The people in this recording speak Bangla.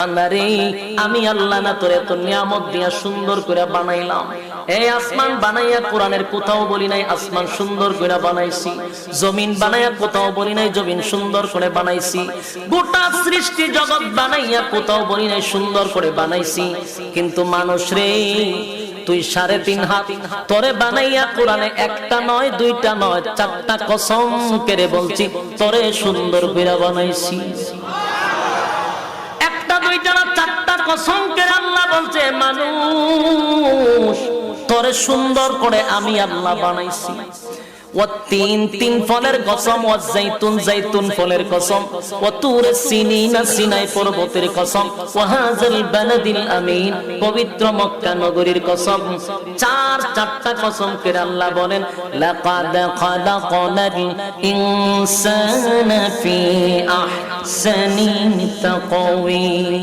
বান্দারে আমি আল্লাহ না তোরে এত নিয়ামত দিয়া সুন্দর করে বানাইলাম। এই আসমান বানাইয়া কোরআনের কোথাও বলি নাই আসমান সুন্দর করে বানাইছি, জমিন বানাইয়া কোথাও বলি নাই জমিন সুন্দর করে বানাইছি, গোটা সৃষ্টি জগৎ বানাইয়া কোথাও বলি নাই সুন্দর করে বানাইছি। কিন্তু মানুষ রে তুই 3.5 হাত তোরে বানাইয়া কোরআনে একটা নয় দুইটা নয় 4টা কসম করে বলছি তোরে সুন্দর করে বানাইছি। একটা দুইটা না 4টা কসম করে আল্লাহ বলছে মানুষ তোরে সুন্দর করে আমি আল্লাহ বানাইছি। والتين তিন ফলের কসম, ওয়াজাইতুন জাইতুন ফলের কসম, ওয়াতুর সিনিনা সিনাই পর্বতের কসম, ওয়াহাযাল বালাদিল আমিন পবিত্র মক্কা নগরীর কসম। 4টা কসম করে আল্লাহ বলেন লাকাদ খালাকনাল ইনসানা ফি আহসানি তাকওয়িম।